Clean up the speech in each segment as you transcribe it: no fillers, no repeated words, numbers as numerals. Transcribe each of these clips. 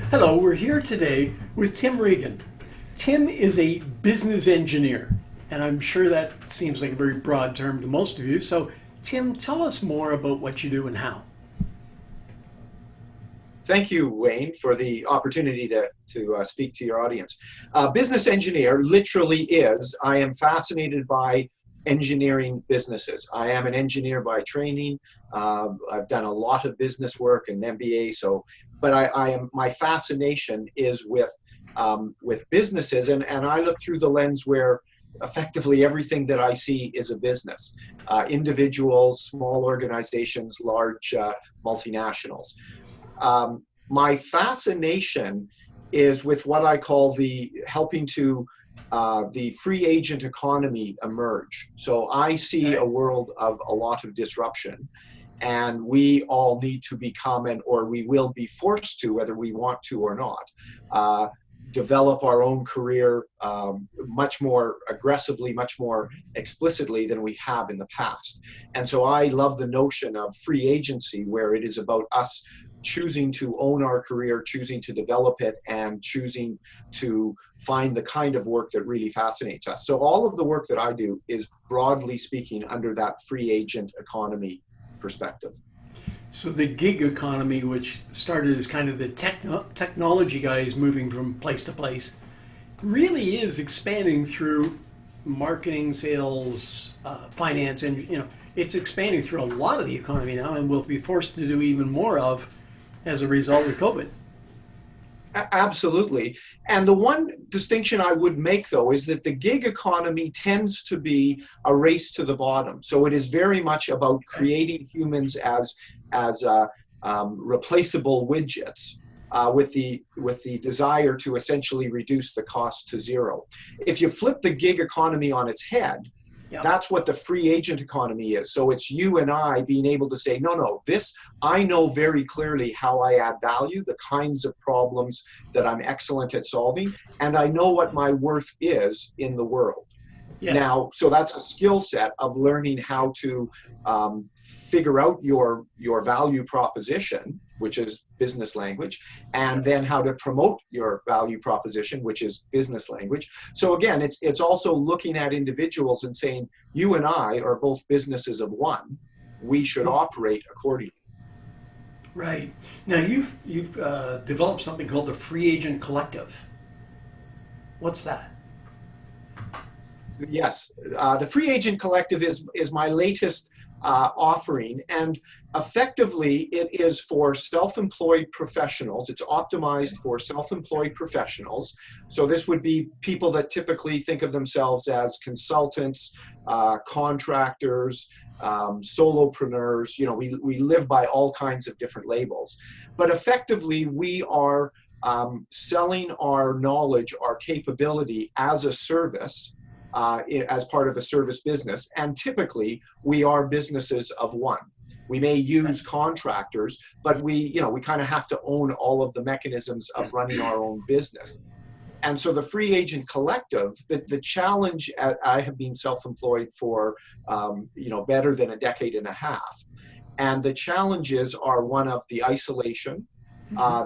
Hello, we're here today with Tim Ragan. Tim is a business engineer, and I'm sure that seems like a very broad term to most of you. So, Tim, tell us more about what you do and how. Thank you, Wayne, for the opportunity to speak to your audience. Business engineer literally is, I am fascinated by engineering businesses. I am an engineer by training. I've done a lot of business work and MBA. But my fascination is with businesses, and I look through the lens where effectively everything that I see is a business. Individuals, small organizations, large multinationals. My fascination is with what I call the helping to the free agent economy emerge. So I see a world of a lot of disruption, and we all need to become, or we will be forced to, whether we want to or not, develop our own career much more aggressively, much more explicitly than we have in the past. And so I love the notion of free agency, where it is about us choosing to own our career, choosing to develop it, and choosing to find the kind of work that really fascinates us. So all of the work that I do is, broadly speaking, under that free agent economy perspective. So, the gig economy, which started as kind of the technology guys moving from place to place, really is expanding through marketing, sales, finance, and it's expanding through a lot of the economy now, and we'll be forced to do even more of as a result of COVID. Absolutely. And the one distinction I would make, though, is that the gig economy tends to be a race to the bottom. So it is very much about creating humans as replaceable widgets, with the desire to essentially reduce the cost to zero. If you flip the gig economy on its head, Yeah. that's what the free agent economy is. So it's you and I being able to say, no, this, I know very clearly how I add value, the kinds of problems that I'm excellent at solving, and I know what my worth is in the world. Yes. Now, so that's a skill set of learning how to figure out your value proposition, which is business language, and then how to promote your value proposition, which is business language. So again, it's also looking at individuals and saying, you and I are both businesses of one. We should operate accordingly. Right. Now you've developed something called the Free Agent Collective. What's that? Yes, the Free Agent Collective is my latest offering, and effectively it is for self-employed professionals. It's optimized for self-employed professionals. So this would be people that typically think of themselves as consultants, contractors, solopreneurs. We live by all kinds of different labels, but effectively we are selling our knowledge, our capability as a service, as part of a service business. And typically we are businesses of one. We may use contractors, but we kind of have to own all of the mechanisms of running our own business. And so the Free Agent Collective, the challenge, I have been self-employed for better than a decade and a half. And the challenges are one of the isolation,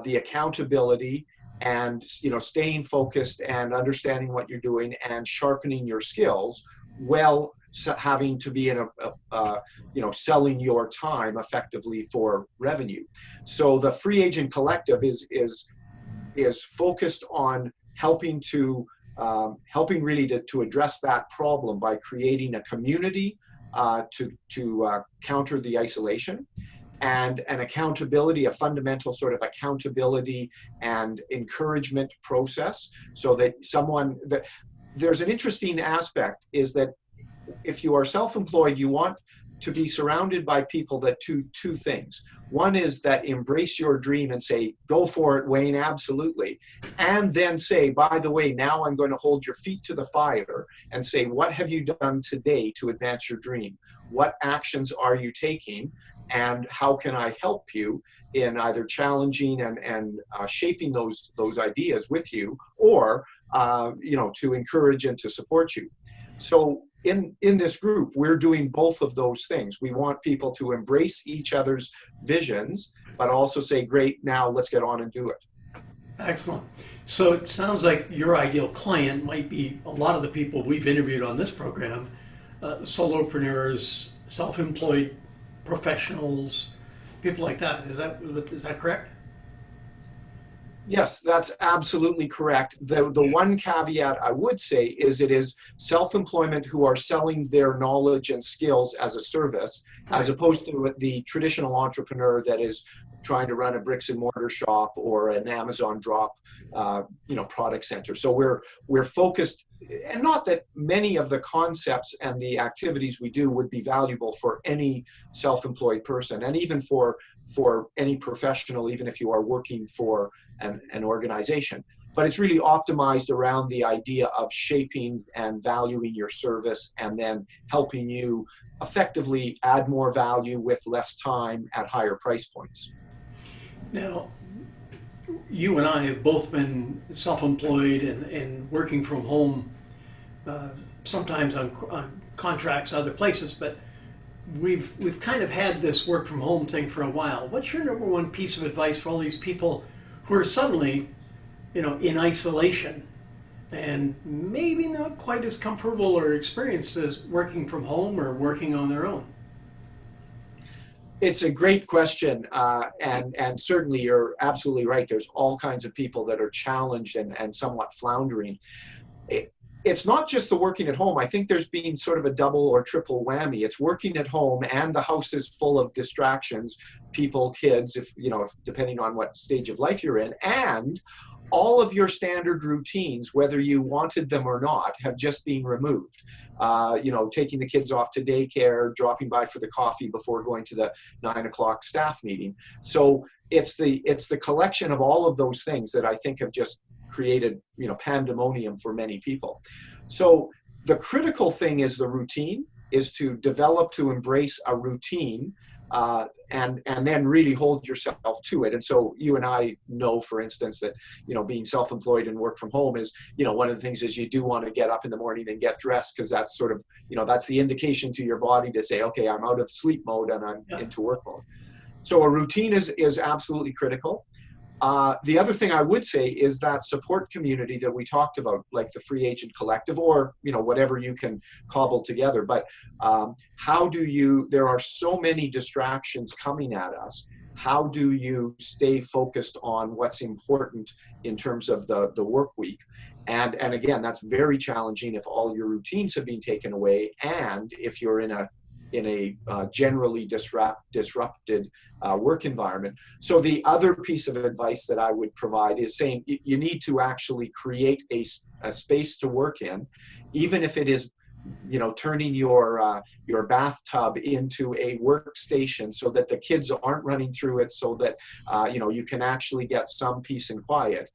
the accountability, and staying focused and understanding what you're doing and sharpening your skills, while having to be in selling your time effectively for revenue. So the Free Agent Collective is focused on helping really to address that problem by creating a community to counter the isolation, and an accountability, a fundamental sort of accountability and encouragement process, so that there's an interesting aspect, is that if you are self-employed, you want to be surrounded by people that do two things. One is that embrace your dream and say, go for it, Wayne, absolutely. And then say, by the way, now I'm going to hold your feet to the fire and say, what have you done today to advance your dream? What actions are you taking? And how can I help you in either challenging and shaping those ideas with you, or to encourage and to support you? So in this group, we're doing both of those things. We want people to embrace each other's visions, but also say, great, now let's get on and do it. Excellent. So it sounds like your ideal client might be a lot of the people we've interviewed on this program, solopreneurs, self-employed professionals, people like that. Is that correct? Yes, that's absolutely correct. The one caveat I would say is it is self-employment who are selling their knowledge and skills as a service, as opposed to the traditional entrepreneur that is trying to run a bricks and mortar shop or an Amazon drop, product center. So we're focused, and not that many of the concepts and the activities we do would be valuable for any self-employed person, and even for any professional, even if you are working for an organization. But it's really optimized around the idea of shaping and valuing your service, and then helping you effectively add more value with less time at higher price points. Now, you and I have both been self-employed and working from home, sometimes on contracts other places, but we've kind of had this work from home thing for a while. What's your number one piece of advice for all these people who are suddenly, in isolation and maybe not quite as comfortable or experienced as working from home or working on their own? It's a great question, and certainly you're absolutely right. There's all kinds of people that are challenged and somewhat floundering. It's not just the working at home. I think there's been sort of a double or triple whammy. It's working at home, and the house is full of distractions, people, kids, if depending on what stage of life you're in, and all of your standard routines, whether you wanted them or not, have just been removed. Taking the kids off to daycare, dropping by for the coffee before going to the 9 o'clock staff meeting. So it's the collection of all of those things that I think have just created pandemonium for many people. So the critical thing is the routine, is to develop, to embrace a routine, and then really hold yourself to it. And so you and I know, for instance, that being self-employed and work from home is one of the things is you do want to get up in the morning and get dressed, because that's sort of that's the indication to your body to say, okay, I'm out of sleep mode and I'm into work mode. So a routine is absolutely critical. The other thing I would say is that support community that we talked about, like the Free Agent Collective, or whatever you can cobble together. But there are so many distractions coming at us. How do you stay focused on what's important in terms of the work week? And again, that's very challenging if all your routines have been taken away, and if you're in a generally disrupted work environment. So the other piece of advice that I would provide is saying you need to actually create a space to work in, even if it is turning your bathtub into a workstation, so that the kids aren't running through it, so that you can actually get some peace and quiet.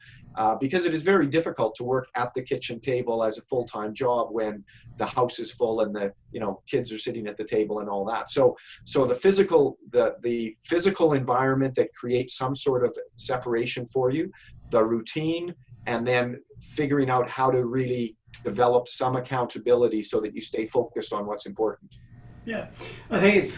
Because it is very difficult to work at the kitchen table as a full-time job when the house is full and the kids are sitting at the table and all that. So the physical environment that creates some sort of separation for you, the routine, and then figuring out how to really develop some accountability so that you stay focused on what's important. Yeah, I think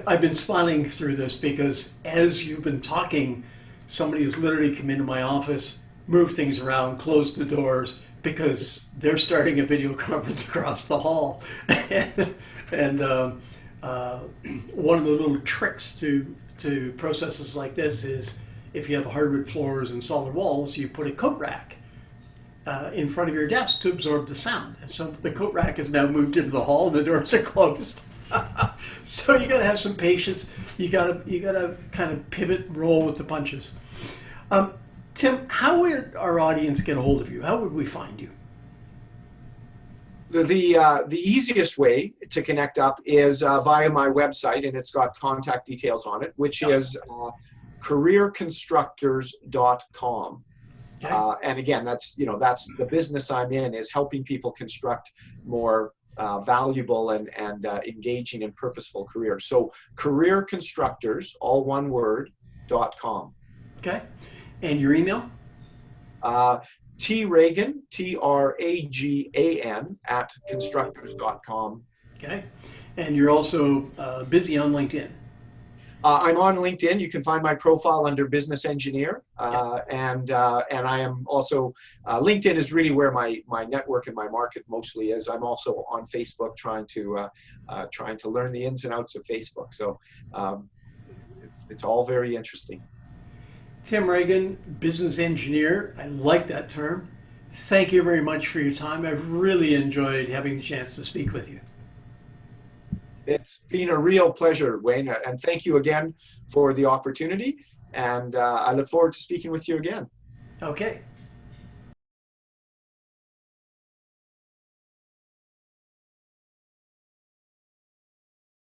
I've been smiling through this because as you've been talking, somebody has literally come into my office, moved things around, closed the doors because they're starting a video conference across the hall. and one of the little tricks to processes like this is if you have hardwood floors and solid walls, you put a coat rack in front of your desk to absorb the sound. And so the coat rack has now moved into the hall and the doors are closed. So you got to have some patience. You got to kind of pivot and roll with the punches. Tim, how would our audience get a hold of you? How would we find you? The easiest way to connect up is via my website, and it's got contact details on it, which is careerconstructors.com. Okay. And again, that's the business I'm in, is helping people construct more valuable and engaging and purposeful careers. So careerconstructors, all one word, .com. Okay. And your email? T Ragan, Tragan at constructors.com. Okay. And you're also busy on LinkedIn. I'm on LinkedIn. You can find my profile under Business Engineer, Yeah. and I am also LinkedIn is really where my network and my market mostly is. I'm also on Facebook trying to learn the ins and outs of Facebook. So it's all very interesting. Tim Ragan, business engineer. I like that term. Thank you very much for your time. I've really enjoyed having a chance to speak with you. It's been a real pleasure, Wayne, and thank you again for the opportunity. And I look forward to speaking with you again. Okay.